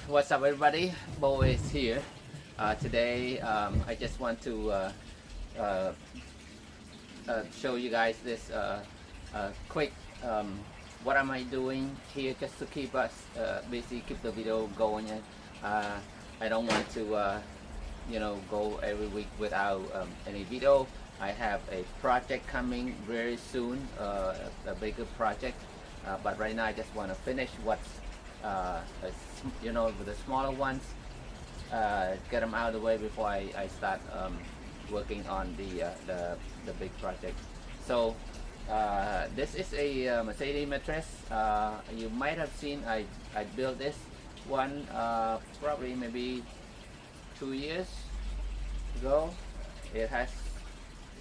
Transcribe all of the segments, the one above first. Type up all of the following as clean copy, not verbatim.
What's up, everybody? Bo is here. Today, I just want to uh, show you guys this quick what am I doing here just to keep us busy, keep the video going. I don't want to go every week without any video. I have a project coming very soon, a bigger project, but right now I just want to finish what's with the smaller ones, get them out of the way before I start working on the big project. So this is a Mercedes Metris. You might have seen I built this one probably maybe 2 years ago. It has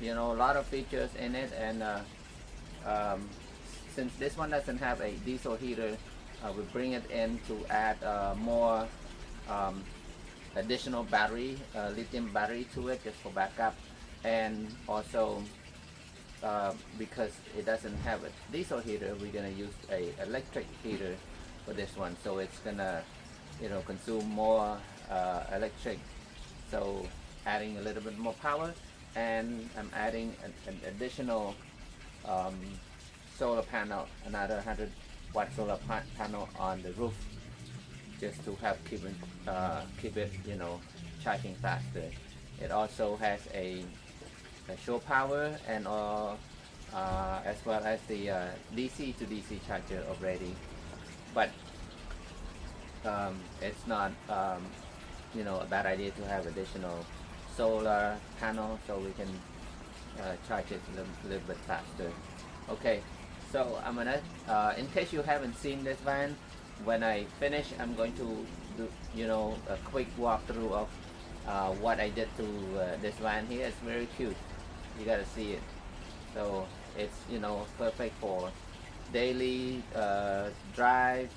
a lot of features in it, and since this one doesn't have a diesel heater, we bring it in to add more additional battery, lithium battery to it, just for backup, and also because it doesn't have a diesel heater, we're gonna use a electric heater for this one, so it's gonna consume more electric, so adding a little bit more power. And I'm adding an additional solar panel, another 100-watt solar panel on the roof, just to have keep it charging faster. It also has a shore power, and as well as the DC to DC charger already. But it's not a bad idea to have additional solar panel, so we can charge it a little bit faster. Okay, so I'm gonna in case you haven't seen this van, when I finish, I'm going to do a quick walkthrough of what I did to this van here. It's very cute, you gotta see it. So it's perfect for daily drive,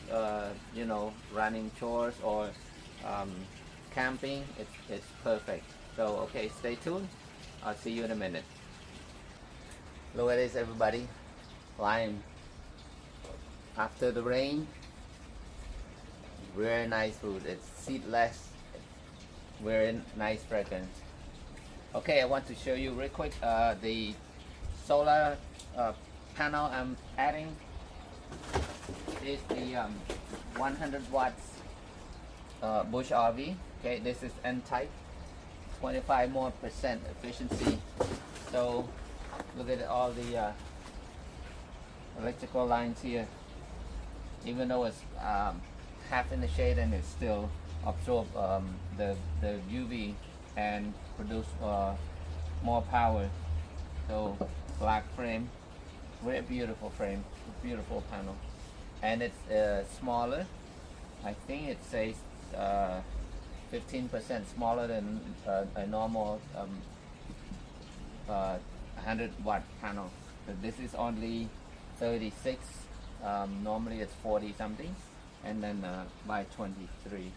running chores, or camping. It's perfect. So okay, stay tuned. I'll see you in a minute. Look at this, everybody. Lime after the rain. Very nice food. It's seedless. Very nice fragrance. Okay, I want to show you real quick the solar panel I'm adding. Is the 100 watts Bush RV. Okay, this is N-type. 25% more efficiency. So look at all the electrical lines here. Even though it's half in the shade, and it still absorb the UV and produce more power. So black frame, very beautiful frame, beautiful panel, and it's smaller. I think it says 15% smaller than a normal 100-watt panel. So this is only 36. Normally it's 40 something, and then by 23.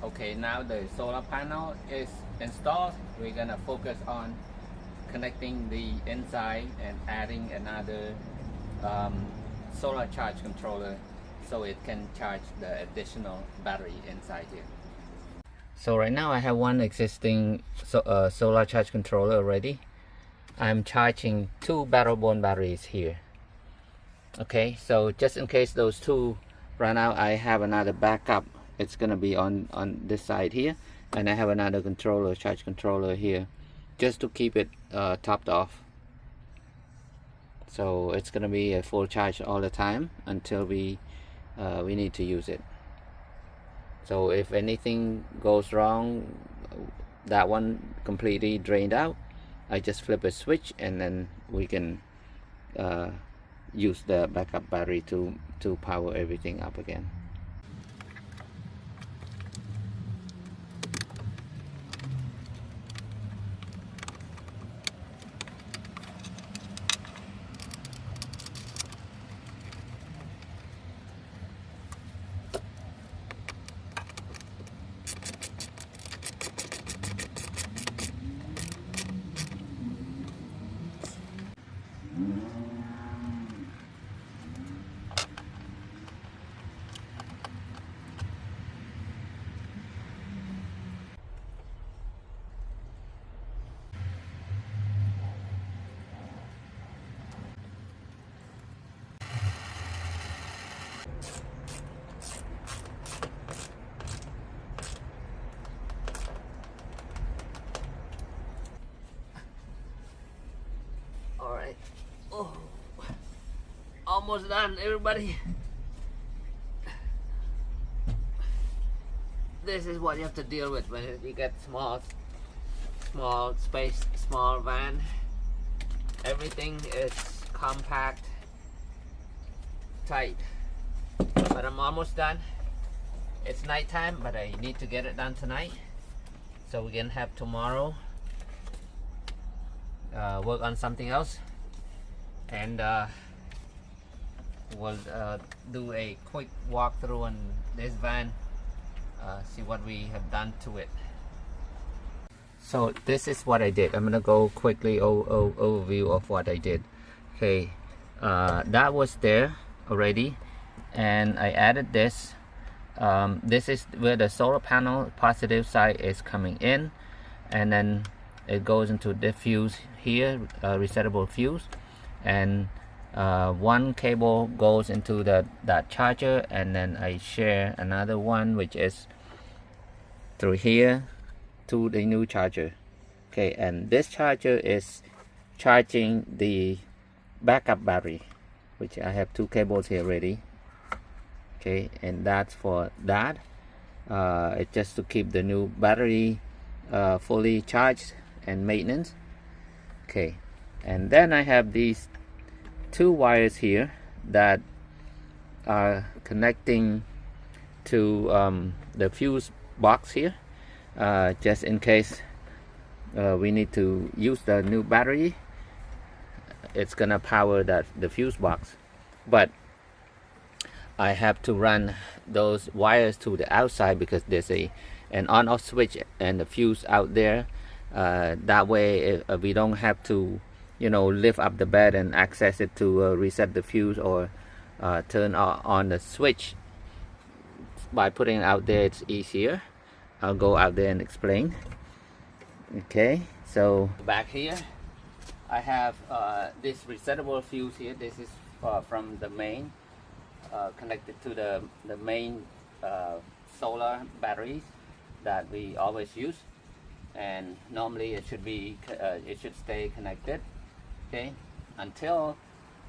Okay, now the solar panel is installed. We're gonna focus on connecting the inside and adding another solar charge controller, so it can charge the additional battery inside here. So right now I have one existing solar charge controller already. I'm charging 2 barrel-bone batteries here. Okay, so just in case those 2 run out, I have another backup. It's gonna be on this side here, and I have another controller, charge controller here, just to keep it topped off. So it's gonna be a full charge all the time until we need to use it. So if anything goes wrong, that one completely drained out, I just flip a switch, and then we can use the backup battery to power everything up again. All right. Oh, almost done, everybody. This is what you have to deal with when you get small space, small van. Everything is compact, tight. But I'm almost done. It's nighttime, but I need to get it done tonight, so we can have tomorrow work on something else, and we'll do a quick walkthrough on this van, see what we have done to it. So this is what I did. I'm gonna go quickly overview of what I did. Okay, that was there already, and I added this. This is where the solar panel positive side is coming in, and then it goes into the fuse here, resettable fuse, and one cable goes into that charger, and then I share another one which is through here to the new charger. Okay, and this charger is charging the backup battery, which I have two cables here ready. Okay, and that's for that. It's just to keep the new battery fully charged and maintenance. Okay, and then I have these two wires here that are connecting to the fuse box here, just in case we need to use the new battery. It's gonna power the fuse box, but I have to run those wires to the outside because there's an on-off switch and the fuse out there. That way we don't have to, you know, lift up the bed and access it to reset the fuse or turn on the switch. By putting it out there, it's easier. I'll go out there and explain. Okay, so back here I have this resettable fuse here. This is from the main, connected to the main solar batteries that we always use, and normally it should be it should stay connected. Okay, until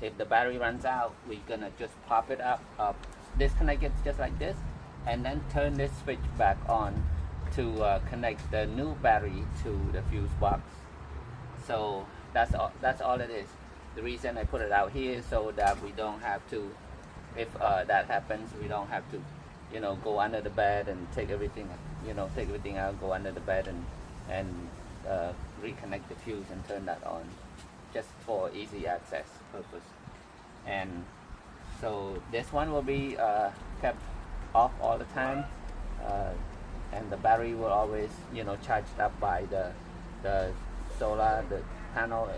if the battery runs out, we're gonna just pop it up, disconnect it just like this, and then turn this switch back on to connect the new battery to the fuse box. So that's all it is. The reason I put it out here so that we don't have to, if that happens, we don't have to, you know, go under the bed and take everything, you know, take everything out, go under the bed and reconnect the fuse and turn that on, just for easy access purpose. And so this one will be kept off all the time, and the battery will always, you know, charged up by the solar, the panel,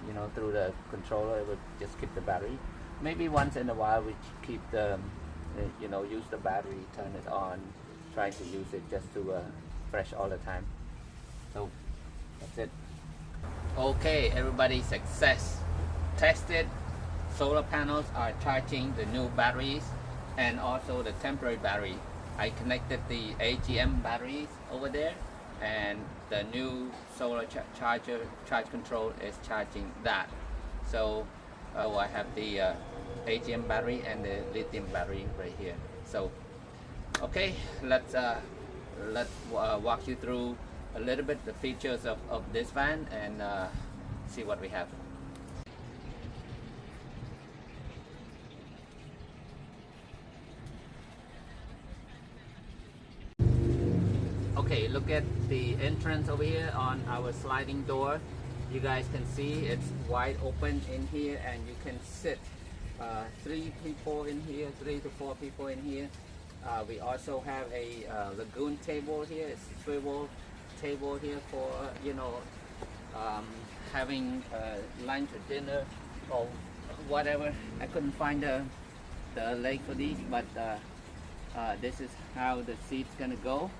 you know, through the controller. It will just keep the battery. Maybe once in a while we keep the, you know, use the battery, turn it on, try to use it just to fresh all the time. So that's it. Okay, everybody, success. Tested. Solar panels are charging the new batteries and also the temporary battery. I connected the AGM batteries over there, and the new solar charger charge control is charging that. So I have the AGM battery and the lithium battery right here. So okay, let's walk you through a little bit the features of this van and see what we have. Okay, look at the entrance over here on our sliding door. You guys can see it's wide open in here, and you can sit 3 people in here, 3 to 4 people in here. We also have a lagoon table here, it's swivel table here for, you know, having lunch or dinner or whatever. I couldn't find the leg for these, but this is how the seat's gonna go.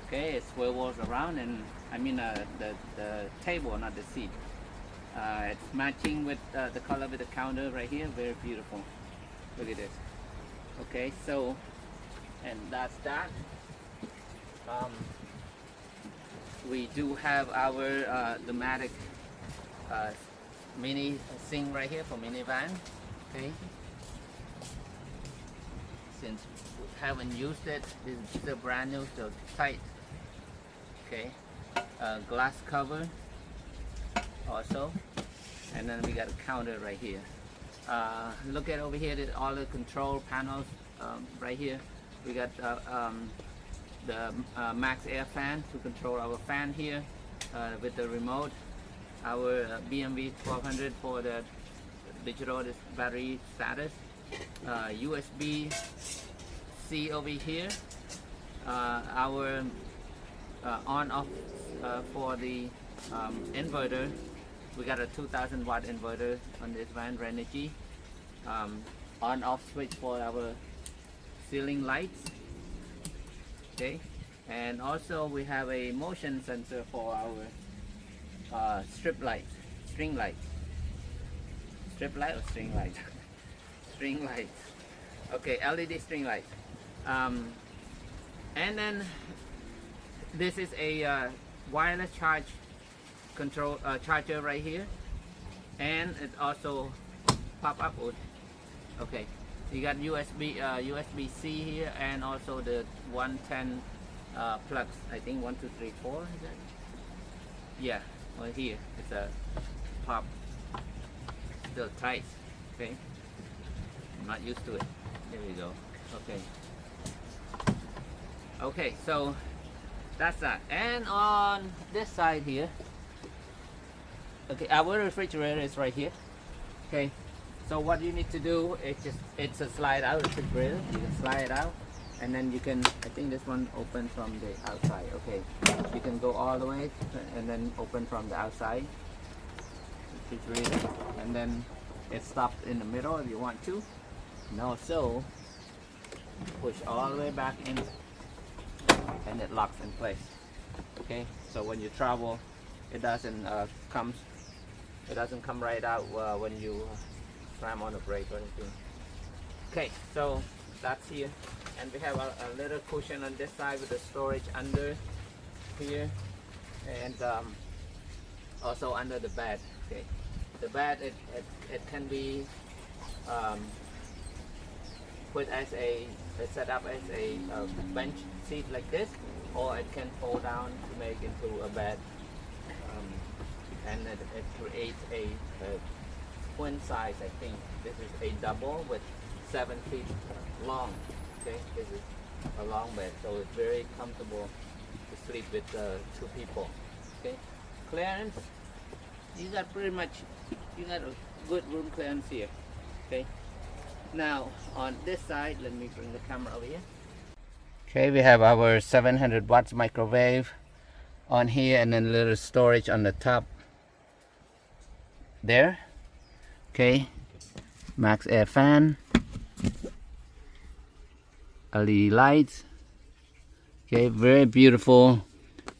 Okay, it swivels around, and I mean the table, not the seat. It's matching with the color with the counter right here. Very beautiful. Look at this. Okay, so, and that's that. We do have our Domatic mini sink right here for minivan. Okay, since we haven't used it, this is still brand new, still tight. Okay, glass cover also, and then we got a counter right here. Look at over here, all the control panels right here. We got the max air fan to control our fan here with the remote. Our BMW 1200 for the digital battery status. USB-C over here. Our on-off for the inverter. We got a 2000 watt inverter on this van, Renogy. On-off switch for our ceiling lights. Okay, and also we have a motion sensor for our strip light, string light. Strip light or string light? String light. Okay, LED string light. And then this is a wireless charge control charger right here, and it also pop up. Okay, you got USB-C here, and also the 110 plugs. I think 1, 2, 3, 4. Is that? Yeah, well here it's a pop. Still tight. Okay, I'm not used to it. There we go. Okay. Okay, so that's that. And on this side here, okay, our refrigerator is right here. Okay, so what you need to do is it's a slide out refrigerator. You can slide it out, and then you can, I think this one open from the outside. Okay, you can go all the way and then open from the outside refrigerator, and then it stops in the middle if you want to. And also push all the way back in, and it locks in place. Okay, so when you travel, it doesn't come right out when you slam on the brake or anything. Okay, so that's here, and we have a little cushion on this side with the storage under here, and also under the bed. Okay, the bed it can be put as set up as a bench seat like this, or it can fold down to make into a bed, and it creates a twin size. I think this is a double with 7 feet long. Okay, this is a long bed, so it's very comfortable to sleep with 2 people. Okay, clearance, you got a good room clearance here. Okay, now on this side, let me bring the camera over here. Okay, we have our 700 watts microwave on here, and then a little storage on the top there. Okay, max air fan, LED lights. Okay, very beautiful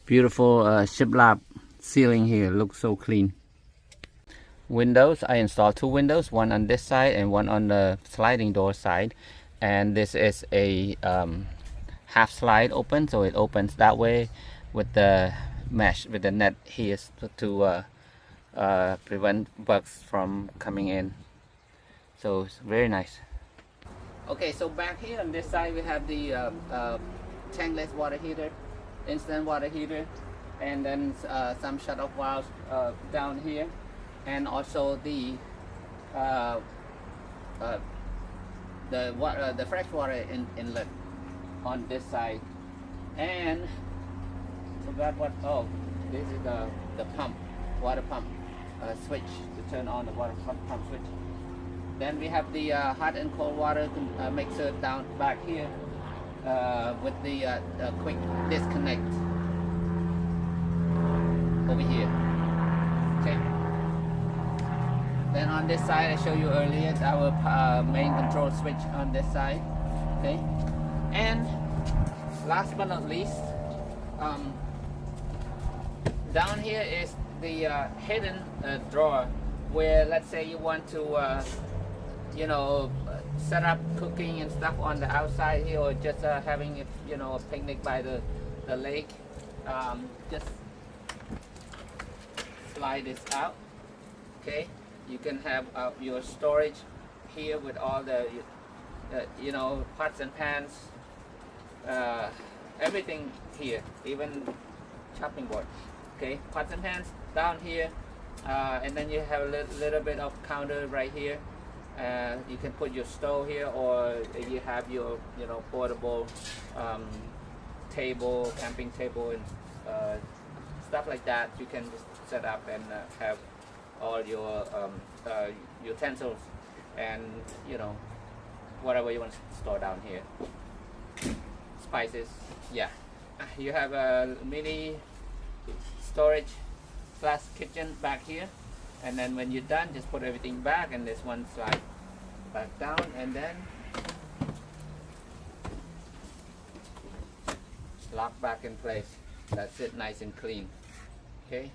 shiplap ceiling here. Looks so clean. Windows, I installed 2 windows, one on this side and one on the sliding door side, and this is a half slide open, so it opens that way with the mesh, with the net here to prevent bugs from coming in. So it's very nice. Okay, so back here on this side we have the tankless water heater, instant water heater, and then some shut-off valves down here, and also the freshwater inlet on this side. And forgot what. Oh, this is the pump, water pump switch to turn on the water pump switch. Then we have the hot and cold water mixer down back here with the quick disconnect over here. Okay. Then on this side, I showed you earlier our main control switch on this side. Okay. And last but not least, down here is the hidden drawer where, let's say, you want to you know, set up cooking and stuff on the outside here, or just having you know, a picnic by the lake. Just slide this out. Okay, you can have your storage here with all the you know, pots and pans, everything here, even chopping board. Okay, pots and pans down here, and then you have a little bit of counter right here. You can put your stove here, or you have your, you know, portable table, camping table, and stuff like that. You can just set up and have all your utensils and, you know, whatever you want to store down here. Spices, yeah. You have a mini storage / kitchen back here, and then when you're done, just put everything back, and this one slide back down, and then lock back in place. That's it, nice and clean. Okay,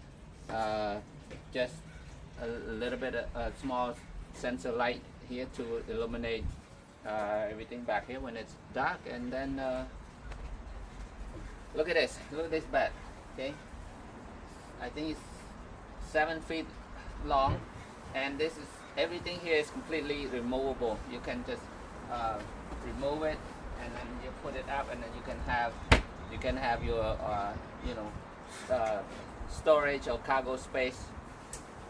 just a little bit of a small sensor light here to illuminate everything back here when it's dark. And then look at this bed. Okay, I think it's 7 feet long, and this is, everything here is completely removable. You can just remove it, and then you put it up, and then you can have your you know, storage or cargo space.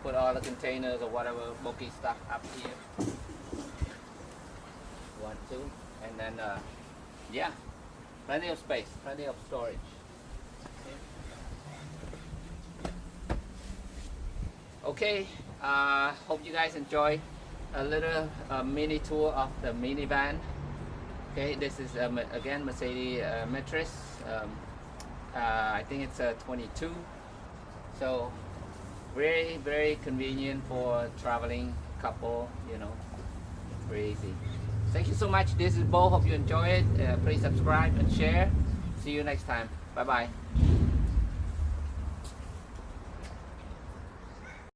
Put all the containers or whatever bulky stuff up here. 1, 2, and then yeah, plenty of space, plenty of storage. Okay, hope you guys enjoy a little mini tour of the minivan. Okay, this is again Mercedes Metris. I think it's a 22. So very convenient for traveling couple, you know, very easy. Thank you so much. This is Bo. Hope you enjoy it. Please subscribe and share. See you next time. Bye bye.